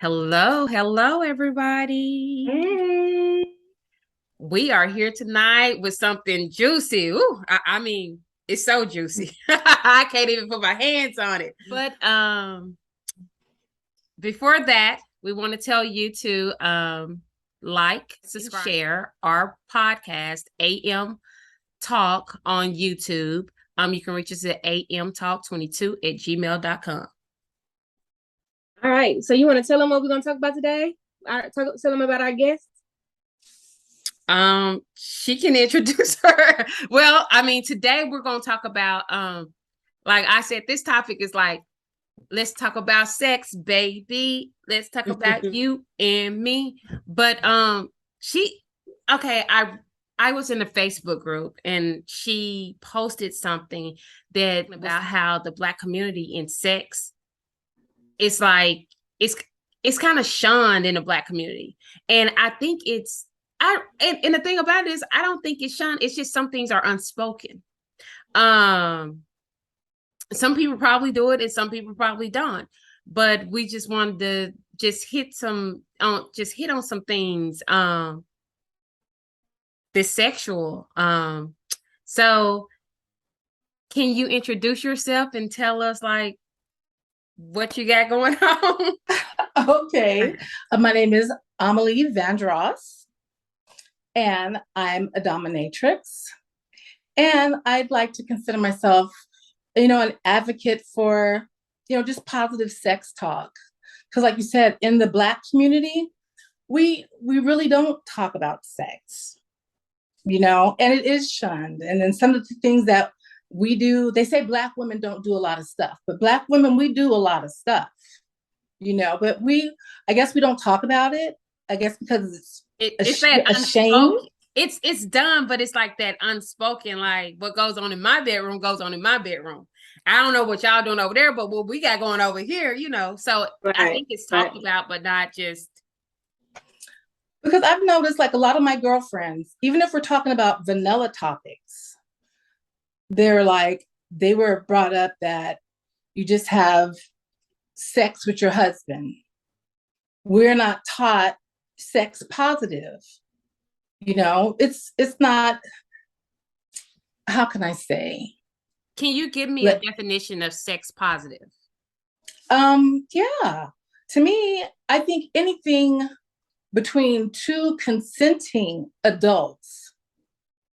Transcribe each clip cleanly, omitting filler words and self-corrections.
Hello, everybody. Hey. We are here tonight with something juicy. I mean, it's so juicy. I can't even put my hands on it. But before that, we want to tell you to like, subscribe, share our podcast, AM Talk on YouTube. You can reach us at amtalk22@gmail.com. All right. So you want to tell them what we're going to talk about today? Tell them about our guest. She can introduce her. Well, I mean, today we're gonna talk about like I said, this topic is like, let's talk about sex, baby. Let's talk about you and me. But she okay, I was in a Facebook group and she posted something that about how the Black community in sex, it's like it's it's kind of shunned in the Black community. And I think and the thing about it is I don't think it's shunned. It's just some things are unspoken. Um, some people probably do it and some people probably don't. But we just wanted to just hit on some things. This sexual. So can you introduce yourself and tell us like what you got going on? Okay. My name is Amelie Vandross, and I'm a dominatrix. And I'd like to consider myself, an advocate for, just positive sex talk. Because like you said, in the Black community, we really don't talk about sex, and it is shunned. And then some of the things that we do, they say Black women don't do a lot of stuff, but Black women, we do a lot of stuff. But I guess we don't talk about it. I guess because it's that a shame. It's done, but it's like that unspoken, like what goes on in my bedroom goes on in my bedroom. I don't know what y'all doing over there, but what we got going over here, So right, I think it's talked about, but not just. Because I've noticed like a lot of my girlfriends, even if we're talking about vanilla topics, they were brought up that you just have sex with your husband. We're not taught sex positive. It's not, how can I say? Can you give me a definition of sex positive? Yeah. To me, I think anything between two consenting adults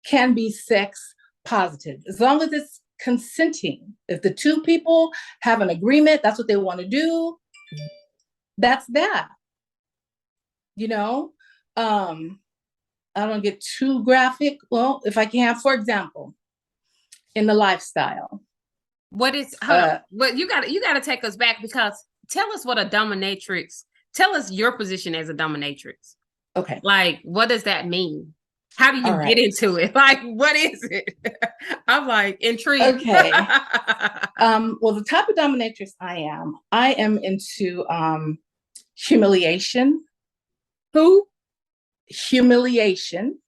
can be sex positive, as long as it's consenting. If the two people have an agreement, that's what they want to do, that's that. I don't get too graphic. Well, if I can, for example, in the lifestyle. What is what you gotta take us back, because tell us what a dominatrix, tell us your position as a dominatrix. Okay. Like, what does that mean? How do you get into it? Like, what is it? I'm like intrigued. Okay. Well, the type of dominatrix I am into humiliation. Who? Humiliation.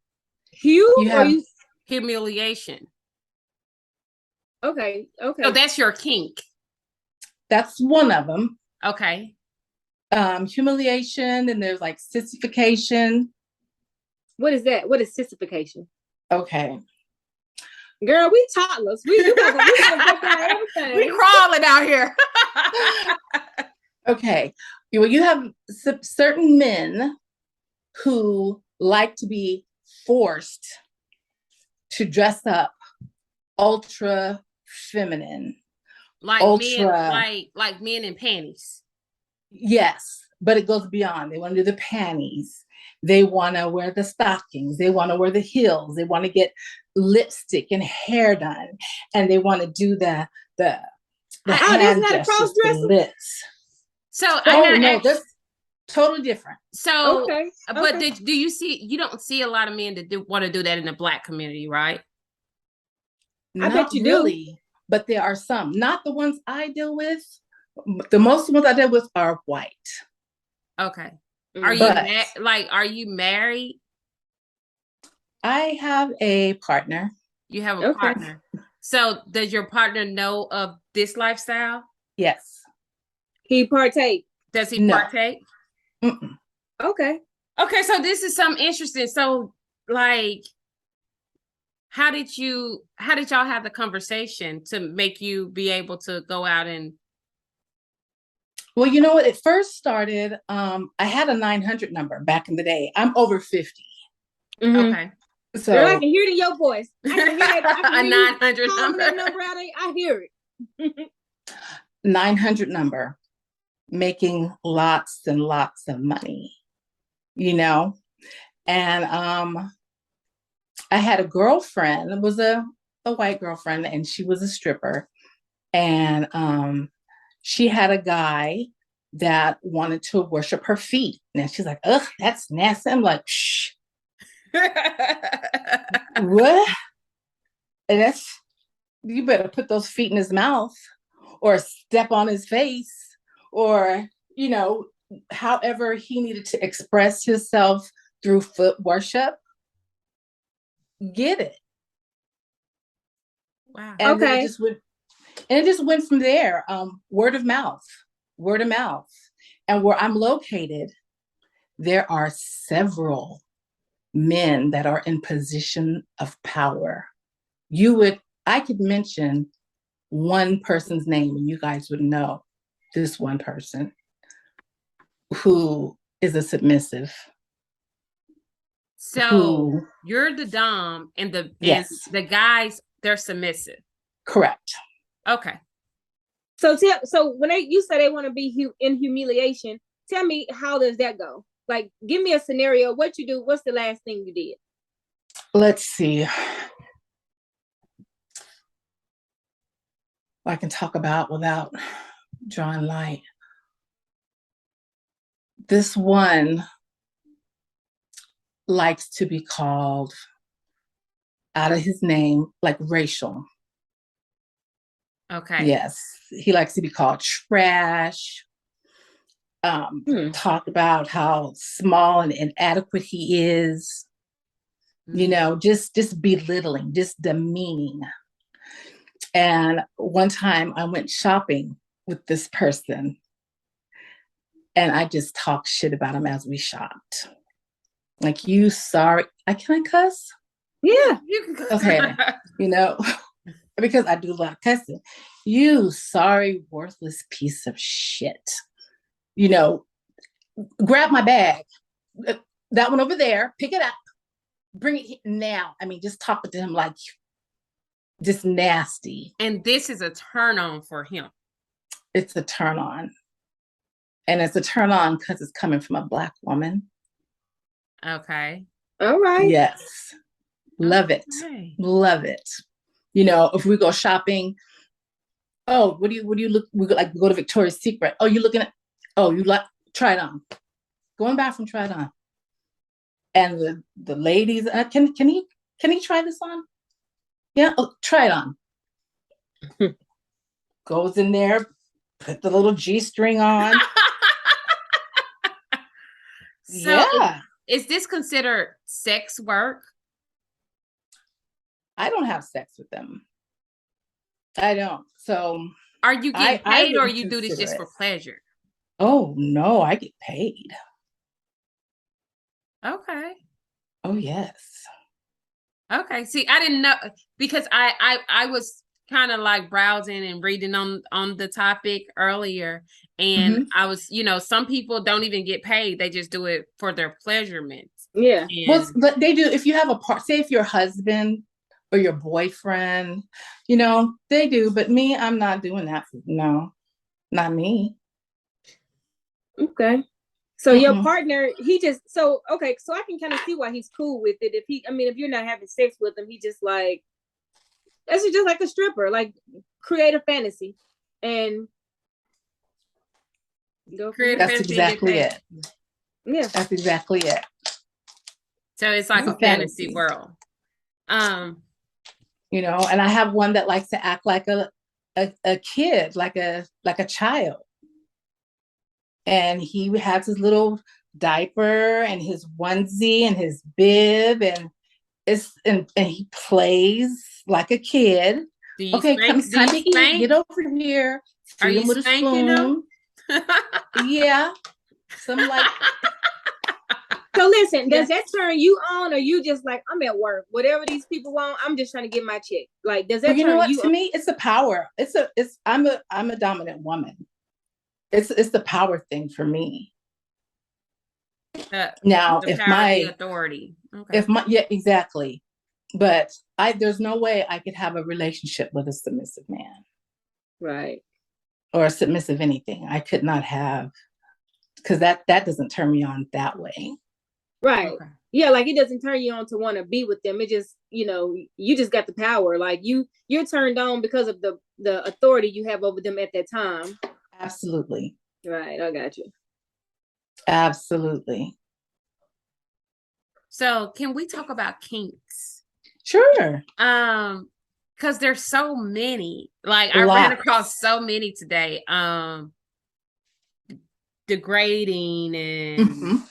Humiliation. Okay. So that's your kink. That's one of them. Okay. Humiliation, and there's like sissification. What is that? What is sissification? Okay. Girl, we toddlers. We crawling out here. Okay. Well, you have certain men who like to be forced to dress up ultra feminine, like men in panties. Yes, but it goes beyond. They want to do the panties. They want to wear the stockings. They want to wear the heels. They want to get lipstick and hair done, and they want to do the hand gestures, the lips. So that's totally different. So, okay. But do you see? You don't see a lot of men that want to do that in the Black community, right? I bet you really do. But there are some, not the ones I deal with. The most ones I deal with are white. Okay. Are you married? I have a partner. You have a partner. So does your partner know of this lifestyle? Yes. He partake. Does he partake? Mm-mm. Okay. Okay, so this is something interesting. So, like, how did y'all have the conversation to make you be able to go out and Well, you know what? It first started, I had a 900 number back in the day. I'm over 50. Mhm. okay. Girl, I So can hear it in your voice. I can hear that. I A can hear you 900 calling number. that number out. I hear it. 900 number, making lots and lots of money, you know? And I had a girlfriend, it was a white girlfriend, and she was a stripper. And she had a guy that wanted to worship her feet. And she's like, ugh, that's nasty. I'm like, shh, what? And that's, you better put those feet in his mouth or step on his face or, you know, however he needed to express himself through foot worship, get it. Wow. And then Okay. it just went from there. Word of mouth. And where I'm located, there are several men that are in position of power. I could mention one person's name and you guys would know this one person who is a submissive. So you're the dom and Yes, the guys, they're submissive. correct. Okay. So when you say they want to be in humiliation, tell me, how does that go? Like, give me a scenario. What you do? What's the last thing you did? Let's see. I can talk about without drawing light. This one likes to be called out of his name, like racial. Okay. Yes, he likes to be called trash. Talk about how small and inadequate he is. You know, just belittling, just demeaning. And one time I went shopping with this person and I just talked shit about him as we shopped. Like, you sorry, can I cuss? Yeah. You can go. Okay. You know, because I do a lot of cussing. You sorry, worthless piece of shit. You know, grab my bag. That one over there, pick it up, bring it here now. I mean, just talking to him like just nasty. And this is a turn on for him. It's a turn on. And it's a turn on because it's coming from a Black woman. Okay. All right. Yes. Love it. Love it. You know, if we go shopping, oh, what do you look? We go to Victoria's Secret. Oh, you looking at? Oh, you like? Try it on. Go in the bathroom, try it on. And the ladies, can he try this on? Yeah, try it on. Goes in there, put the little G-string on. So yeah. Is this considered sex work? I don't have sex with them. I don't. So are you getting paid or you do this just for pleasure? Oh no, I get paid. Okay. Oh yes. Okay. See, I didn't know because I was kind of like browsing and reading on the topic earlier, and I was, you know, some people don't even get paid; they just do it for their pleasurement. Yeah. Well, but they do. If you have say if your husband or your boyfriend, you know, they do. But me, I'm not doing that. No, not me. Okay. So your partner, so I can kind of see why he's cool with it. If you're not having sex with him, he just like, that's just like a stripper, like create a fantasy and go create. That's exactly it. Yeah, that's exactly it. So it's like a fantasy world. You know, and I have one that likes to act like a kid, like a child. And he has his little diaper and his onesie and his bib and he plays like a kid. Okay, time to eat. Get over here. Are you spanking him? Yeah. Some like So listen, Yeah. does that turn you on, or you just like, I'm at work, whatever these people want, I'm just trying to get my check? Like, does that Well, you know turn what? you To on? me, it's the power. I'm a dominant woman. It's the power thing for me. Now, The power of the authority. Okay. yeah, exactly. But there's no way I could have a relationship with a submissive man Right. or a submissive anything. I could not have, because that doesn't turn me on that way. Right. Okay. Yeah, like it doesn't turn you on to want to be with them. It just, you just got the power. Like you're turned on because of the authority you have over them at that time. Absolutely. Right. I got you. Absolutely. So can we talk about kinks? Sure. Because there's so many. Like I ran across so many today. Degrading and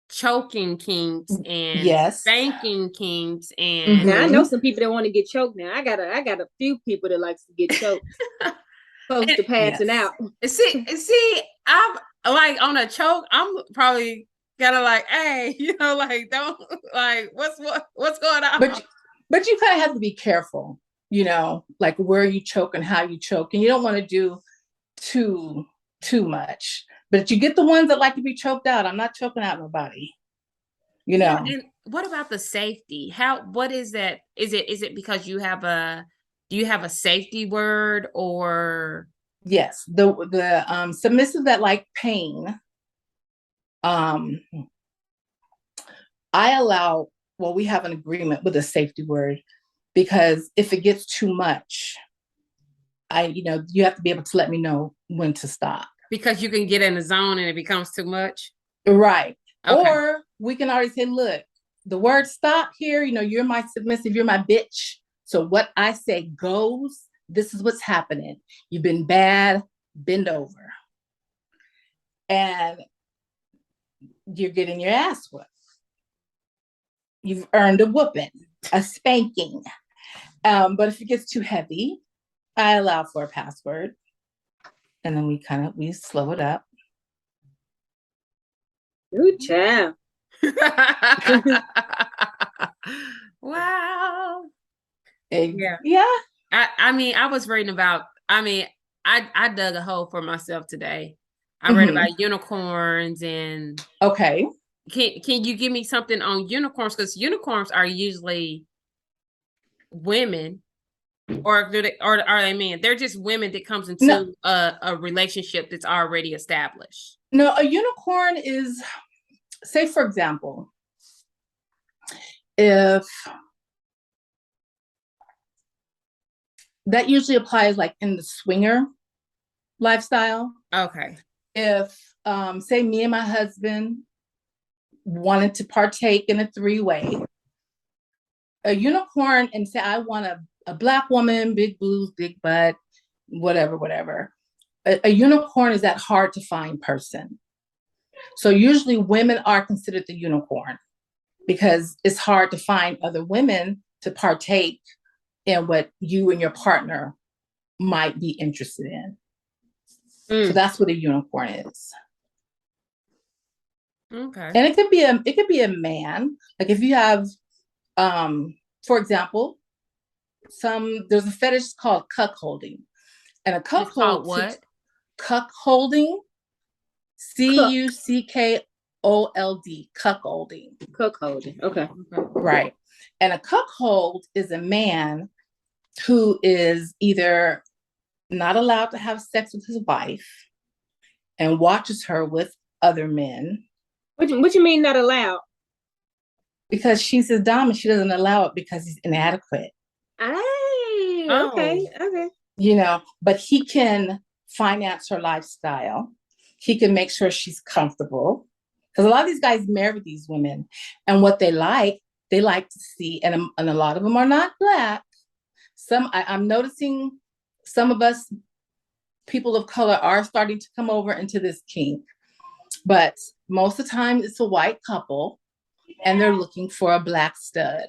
choking kinks and yes, spanking kinks and Now I know some people that want to get choked. Now I got a few people that likes to get choked, close to passing out. See, I'm like on a choke. I'm probably kind of like, hey, like don't like what's going on. But you kind of have to be careful, like where you choke and how you choke, and you don't want to do too much. But you get the ones that like to be choked out. I'm not choking out nobody. And what about the safety? What is that? Is it because do you have a safety word or? Yes, the submissive that like pain. I allow, we have an agreement with a safety word, because if it gets too much, you have to be able to let me know when to stop. Because you can get in the zone and it becomes too much. Right. Okay. Or we can already say, look, the word stop here, you're my submissive, you're my bitch. So what I say goes. This is what's happening. You've been bad, bend over. And you're getting your ass whooped. You've earned a whooping, a spanking. But if it gets too heavy, I allow for a password. And then we slow it up. Good job. Wow. Yeah. I mean, I was reading about, I dug a hole for myself today. I read about unicorns and okay. Can you give me something on unicorns? Because unicorns are usually women, or are they men? They're just women that comes into a relationship that's already established. No, a unicorn is, say for example, if that usually applies like in the swinger lifestyle. Okay. If say me and my husband wanted to partake in a 3-way, a unicorn, and say I want a Black woman, big boobs, big butt, whatever. A unicorn is that hard to find person. So usually women are considered the unicorn because it's hard to find other women to partake in what you and your partner might be interested in. So that's what a unicorn is. Okay. And it could be a man. Like if you have, for example, there's a fetish called cuckolding, and a cuckold. It's called what? Cuckolding. CUCKOLD. Cuckolding. Cuckolding. Okay. Right. And a cuckold is a man who is either not allowed to have sex with his wife and watches her with other men. What you mean not allowed? Because she's his dominant, she doesn't allow it because he's inadequate. Okay. But he can finance her lifestyle. He can make sure she's comfortable. Because a lot of these guys marry these women, and what they like to see, and a lot of them are not Black. I'm noticing some of us people of color are starting to come over into this kink, but most of the time it's a white couple and they're looking for a Black stud.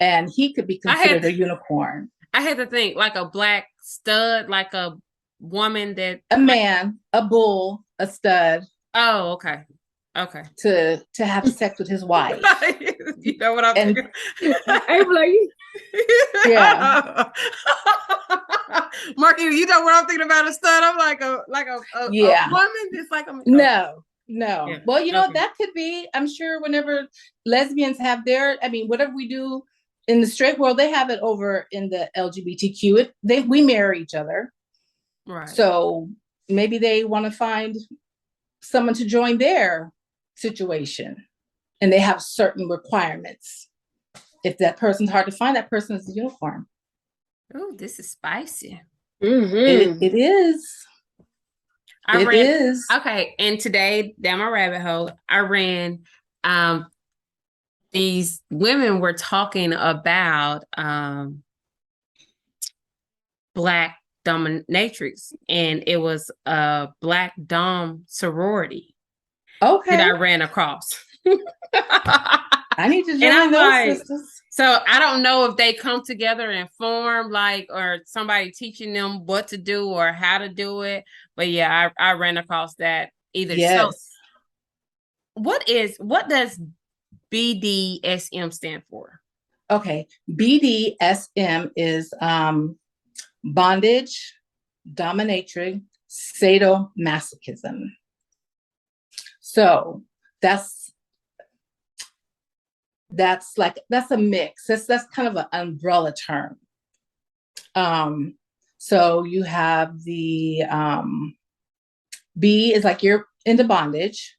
And he could be considered a unicorn. I had to think like a Black stud, like a woman that A man, a bull, a stud oh, okay. Okay. to have sex with his wife. You know what I'm And- thinking? I'm like, Yeah. Marky, you know what I'm thinking about a stud? I'm like a Yeah. woman. It's like a No. Yeah. Well, Okay. that could be, I'm sure whenever lesbians have their, I mean, whatever we do in the straight world, they have it over in the LGBTQ. We marry each other. Right. So maybe they want to find someone to join their situation, and they have certain requirements. If that person's hard to find, that person is a unicorn. Oh, this is spicy. mm-hmm. It is. I It ran is. okay, and today down my rabbit hole, I ran these women were talking about Black dominatrix, and it was a Black dom sorority Okay. that I ran across. I need to And join I'm those like, sisters. so I don't know if they come together and form like, or somebody teaching them what to do or how to do it. But yeah, I ran across that either. Yes. So what does BDSM stand for? Okay. BDSM is bondage, dominatrix, sadomasochism. So that's a mix. That's kind of an umbrella term. So you have the B is like you're into bondage.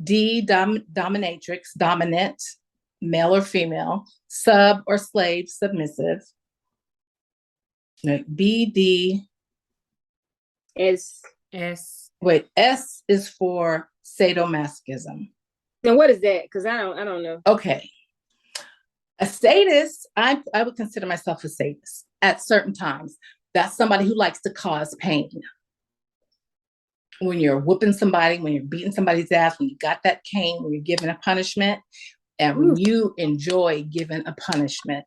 D, dominatrix, dominant, male or female. Sub or slave, submissive. B, D. S. Wait, S is for sadomasochism. Then what is that? Because I don't know. Okay. A sadist, I would consider myself a sadist at certain times. That's somebody who likes to cause pain. When you're whooping somebody, when you're beating somebody's ass, when you got that cane, when you're giving a punishment, and when you enjoy giving a punishment,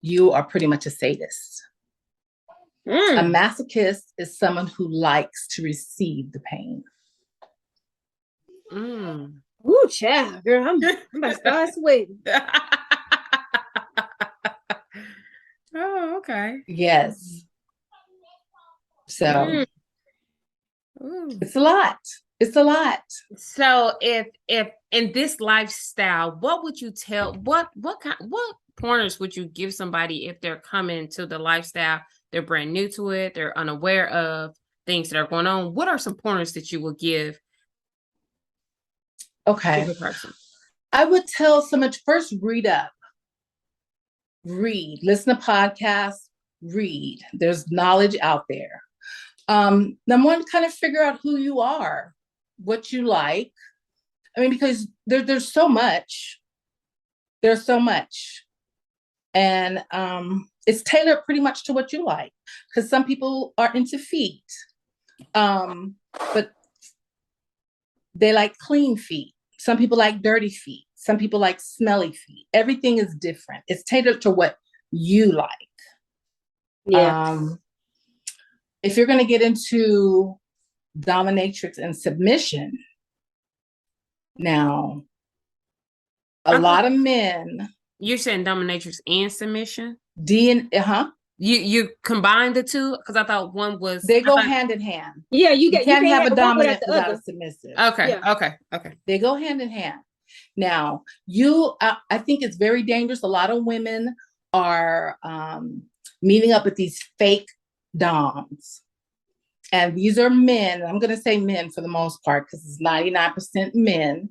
you are pretty much a sadist. A masochist is someone who likes to receive the pain. Ooh, child, girl, I'm about to start sweating. Oh, okay. Yes. So it's a lot. It's a lot. So if in this lifestyle, what would you tell what pointers would you give somebody if they're coming to the lifestyle, they're brand new to it, they're unaware of things that are going on? What are some pointers that you would give? Okay. I would tell someone to first read up. Read, listen to podcasts, read. There's knowledge out there. Number one, kind of figure out who you are, what you like. I mean, because there's so much. There's so much. And it's tailored pretty much to what you like. Because some people are into feet. But they like clean feet. Some people like dirty feet. Some people like smelly feet. Everything is different. It's tailored to what you like. Yeah. If you're going to get into dominatrix and submission, now, a lot of men. You're saying dominatrix and submission? You combine the two? Because I thought one was. They go hand in hand. Yeah, you can't have a dominant without a submissive. Okay, yeah. Okay. They go hand in hand. Now, I think it's very dangerous. A lot of women are meeting up with these fake doms. And these are men. I'm going to say men for the most part, because it's 99% men.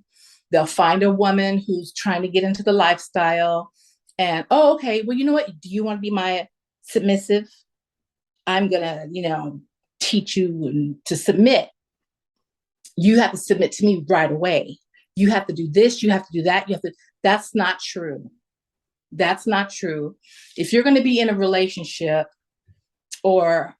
They'll find a woman who's trying to get into the lifestyle. And, okay, well, you know what? Do you want to be my submissive? I'm going to, teach you to submit. You have to submit to me right away. You have to do this. You have to do that. That's not true. That's not true. If you're going to be in a relationship, I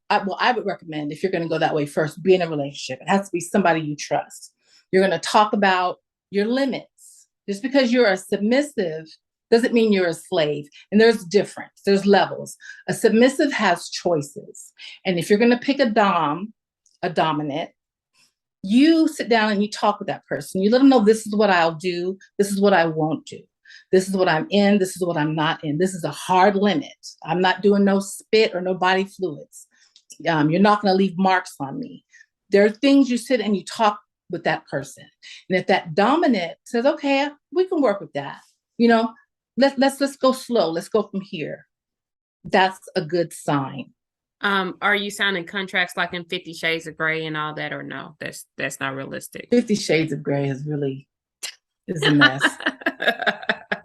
would recommend, if you're going to go that way, first be in a relationship. It has to be somebody you trust. You're going to talk about your limits. Just because you're a submissive doesn't mean you're a slave. And there's difference, there's levels. A submissive has choices. And if you're going to pick a dominant, you sit down and you talk with that person. You let them know, this is what I'll do. This is what I won't do. This is what I'm in. This is what I'm not in. This is a hard limit. I'm not doing no spit or no body fluids. You're not going to leave marks on me. There are things you sit and you talk with that person. And if that dominant says, okay, we can work with that, you know, let's go slow. Let's go from here. That's a good sign. Are you signing contracts like in 50 Shades of Grey and all that, or no? That's not realistic. 50 Shades of Grey is a mess.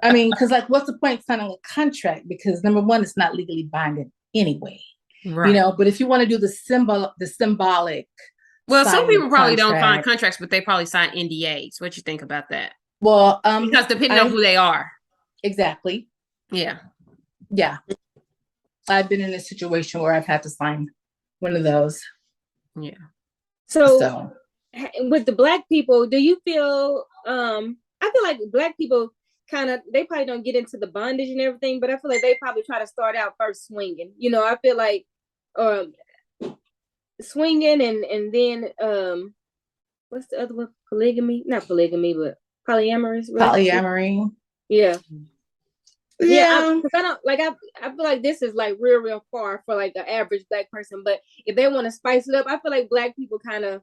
I mean, because like, what's the point of signing a contract? Because number one, it's not legally binding anyway. Right. You know, but if you want to do the symbolic. Well, some people probably don't sign contracts, but they probably sign NDAs. What you think about that? Well, because depending on who they are. Exactly. Yeah. Yeah. I've been in a situation where I've had to sign one of those. Yeah. So with the Black people, do you feel, I feel like Black people they probably don't get into the bondage and everything, but I feel like they probably try to start out first swinging. You know, I feel like swinging and then what's the other one? Polygamy? Not polygamy, but polyamorous. Polyamory. Yeah. Yeah. I don't like. I feel like this is like real far for like an average Black person. But if they want to spice it up, I feel like Black people kind of,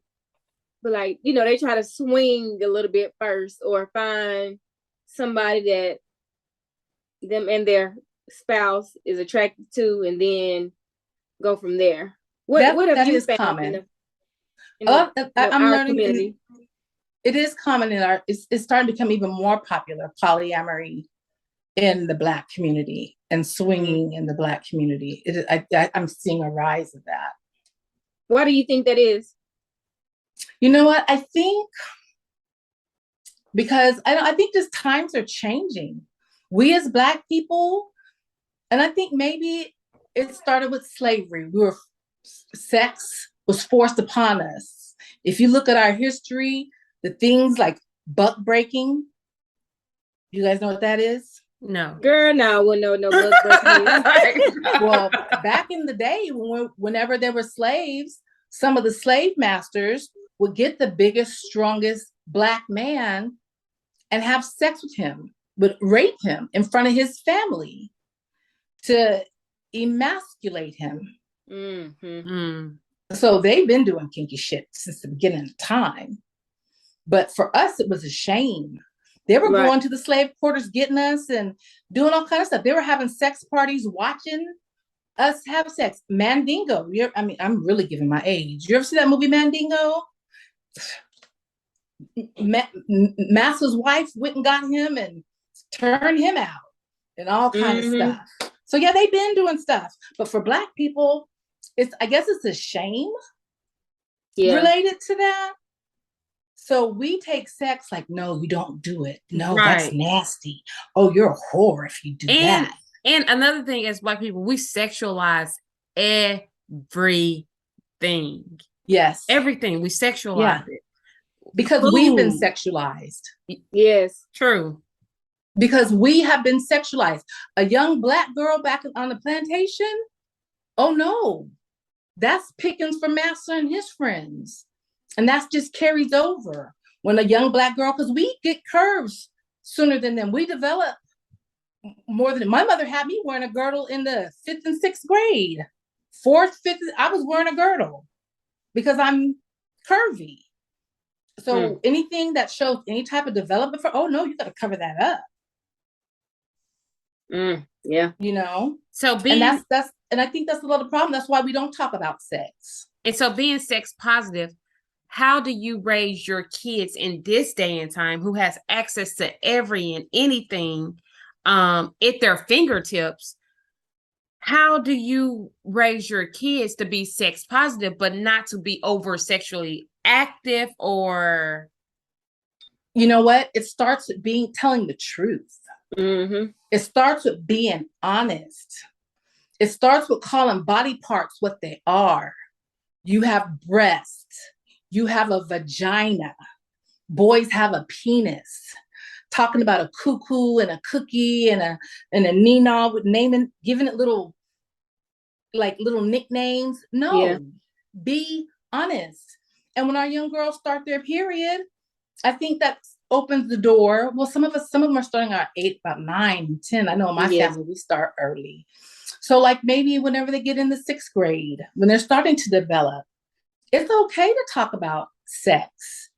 but like, you know, they try to swing a little bit first, or find somebody that them and their spouse is attracted to, and then go from there. What have you found common. in I'm learning community? It is common in it's starting to become even more popular, polyamory in the Black community and swinging in the Black community. I'm seeing a rise of that. Why do you think that is? You know what? I think because I think just times are changing. We as Black people, and I think maybe it started with slavery. Sex was forced upon us. If you look at our history, the things like buck breaking, you guys know what that is? No. Girl, no, I wouldn't know buck breaking. Well, back in the day, whenever there were slaves, some of the slave masters would get the biggest, strongest Black man and have sex with him, would rape him in front of his family to emasculate him. Mm-hmm. So they've been doing kinky shit since the beginning of time. But for us, it was a shame. They were going to the slave quarters, getting us and doing all kinds of stuff. They were having sex parties, watching us have sex. Mandingo. I'm really giving my age. You ever see that movie Mandingo? Master's wife went and got him and turned him out and all kind of stuff. So yeah, they've been doing stuff. But for Black people, I guess it's a shame related to that. So we take sex like, no, we don't do it. No, that's nasty. Oh, you're a whore if you do that. And another thing, as Black people, we sexualize everything. Yes. Everything. We sexualize it. Because we've been sexualized. Yes. True. Because we have been sexualized. A young Black girl back on the plantation, oh no, that's pickings for Master and his friends. And that's just carries over. When a young Black girl, because we get curves sooner than them. We develop more than my mother had me wearing a girdle in the 5th and 6th grade. 4th, 5th, I was wearing a girdle because I'm curvy. So anything that shows any type of development oh no, you got to cover that up. Yeah. You know? So and I think that's a lot of problem. That's why we don't talk about sex. And so being sex positive, how do you raise your kids in this day and time who has access to every and anything at their fingertips? How do you raise your kids to be sex positive, but not to be over sexually active? Or, you know what? It starts with telling the truth. Mm-hmm. It starts with being honest. It starts with calling body parts what they are. You have breasts. You have a vagina. Boys have a penis. talking about a cuckoo and a cookie and a Nina with naming, giving it little nicknames. No, Yeah. be honest. And when our young girls start their period, I think that opens the door. Well, some of them are starting at 8, about 9, 10. I know in my family, we start early. So like maybe whenever they get in the 6th grade, when they're starting to develop, it's okay to talk about sex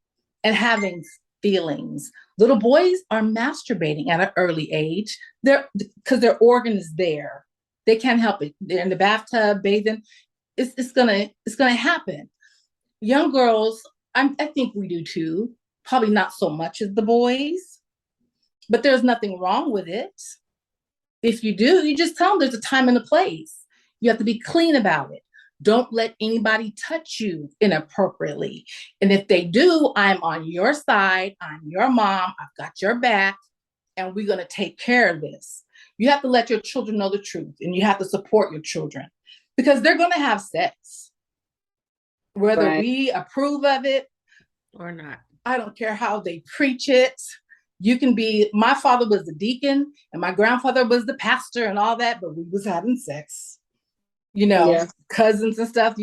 and having feelings. Little boys are masturbating at an early age. Because their organ is there. They can't help it. They're in the bathtub bathing. It's gonna happen. Young girls, I think we do too. Probably not so much as the boys, but there's nothing wrong with it. If you do, you just tell them there's a time and a place. You have to be clean about it. Don't let anybody touch you inappropriately. And if they do, I'm on your side. I'm your mom. I've got your back, and we're going to take care of this. You have to let your children know the truth, and you have to support your children because they're going to have sex. Whether we approve of it or not. I don't care how they preach it. My father was the deacon and my grandfather was the pastor and all that, but we was having sex. Cousins and stuff,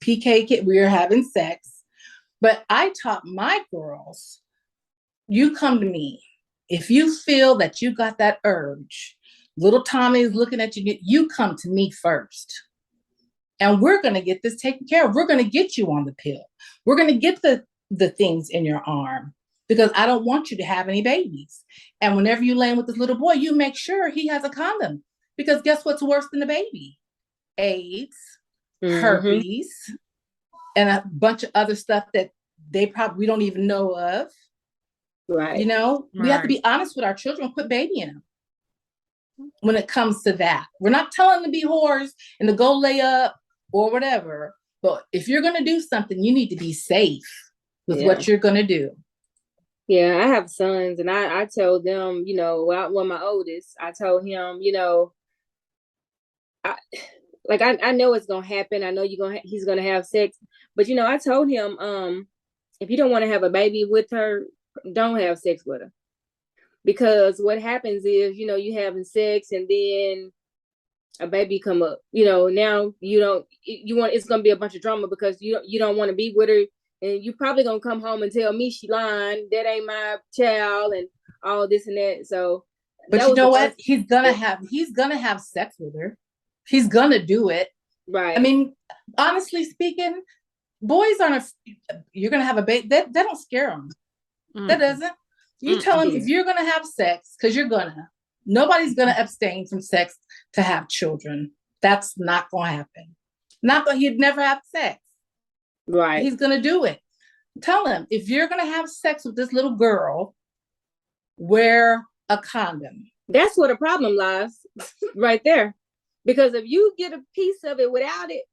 PK kid, we were having sex. But I taught my girls, you come to me. If you feel that you got that urge, little Tommy is looking at you, you come to me first. And we're going to get this taken care of. We're going to get you on the pill. We're going to get the things in your arm because I don't want you to have any babies. And whenever you lay with this little boy, you make sure he has a condom because guess what's worse than a baby? AIDS, herpes, and a bunch of other stuff that we don't even know of. Right. We have to be honest with our children, quit babying them. When it comes to that, we're not telling them to be whores and to go lay up or whatever. But if you're going to do something, you need to be safe with what you're going to do. Yeah, I have sons, and I told them, when my oldest, I told him, I know it's going to happen. I know he's going to have sex, but I told him, if you don't want to have a baby with her, don't have sex with her. Because what happens is, you having sex and then a baby come up, now it's going to be a bunch of drama because you don't want to be with her. And you probably going to come home and tell me she lying. That ain't my child and all this and that. So, but you know what? He's going to have sex with her. He's going to do it. Right. I mean, honestly speaking, boys you're going to have a baby. That don't scare them. That doesn't. You tell them if you're going to have sex, because nobody's going to abstain from sex to have children. That's not going to happen. He'd never have sex. Right. He's going to do it. Tell him, if you're going to have sex with this little girl, wear a condom. That's where the problem lies right there. Because if you get a piece of it without it,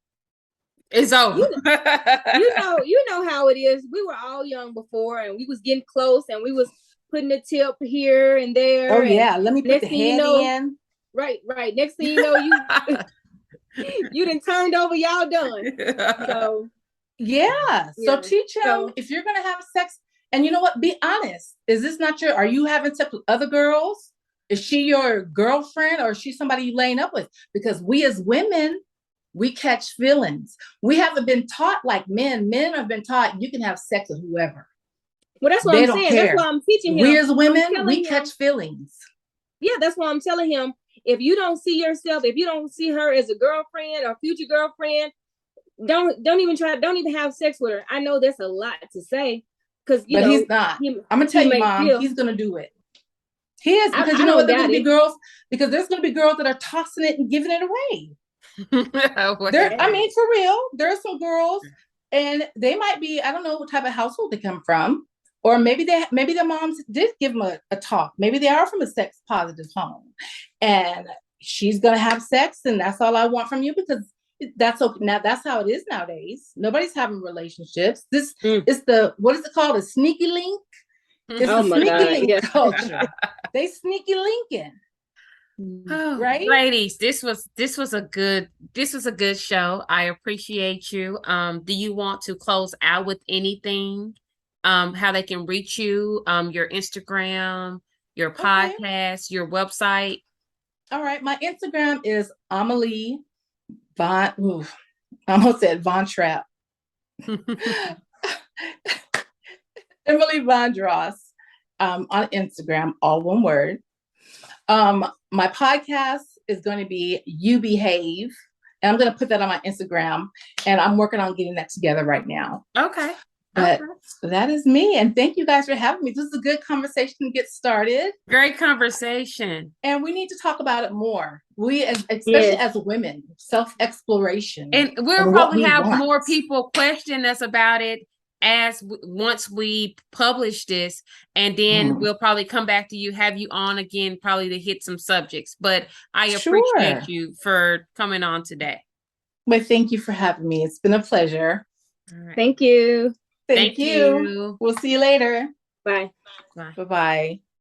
it's over. You know how it is. We were all young before and we was getting close and we was putting a tip here and there. Oh yeah, let me put the head in. Right. Next thing you know, you done turned over, y'all done. So yeah. So teach him if you're gonna have sex, and you know what? Be honest. Is this not are you having sex with other girls? Is she your girlfriend or is she somebody you laying up with? Because we as women, we catch feelings. We haven't been taught like men. Men have been taught you can have sex with whoever. Well, that's what I'm saying. Care. That's why I'm teaching him. We as women, we catch feelings. Yeah, that's why I'm telling him. If you don't see yourself, if you don't see her as a girlfriend or future girlfriend, don't even try. Don't even have sex with her. I know that's a lot to say because he's not. I'm gonna tell you, Mom. He's gonna do it. He is because you know what? There's gonna be girls because there's gonna be girls that are tossing it and giving it away. I mean, for real, there are some girls, and they might be. I don't know what type of household they come from. Or maybe their moms did give them a talk. Maybe they are from a sex positive home. And she's going to have sex and that's all I want from you because that's okay. Now that's how it is nowadays. Nobody's having relationships. This is what is it called? A sneaky link? It's a sneaky link culture. They sneaky linking. Oh, right? Ladies, this was a good show. I appreciate you. Do you want to close out with anything? how they can reach you, your Instagram, your Okay. podcast, your website. All right. My Instagram is Amelie Von. Oof, I almost said Von Trapp. Emily Vondross on Instagram, all one word. My podcast is going to be You Behave. And I'm going to put that on my Instagram. And I'm working on getting that together right now. Okay. But Okay. that is me. And thank you guys for having me. This is a good conversation to get started. Great conversation. And we need to talk about it more. Especially Yes. as women, self-exploration. And we'll and what probably we have want. more people question us about it once we publish this, and then Mhm. we'll probably come back to you, have you on again, probably to hit some subjects. But I Sure. appreciate you for coming on today. But thank you for having me. It's been a pleasure. All right. Thank you. Thank you. We'll see you later. Bye. Bye. Bye-bye.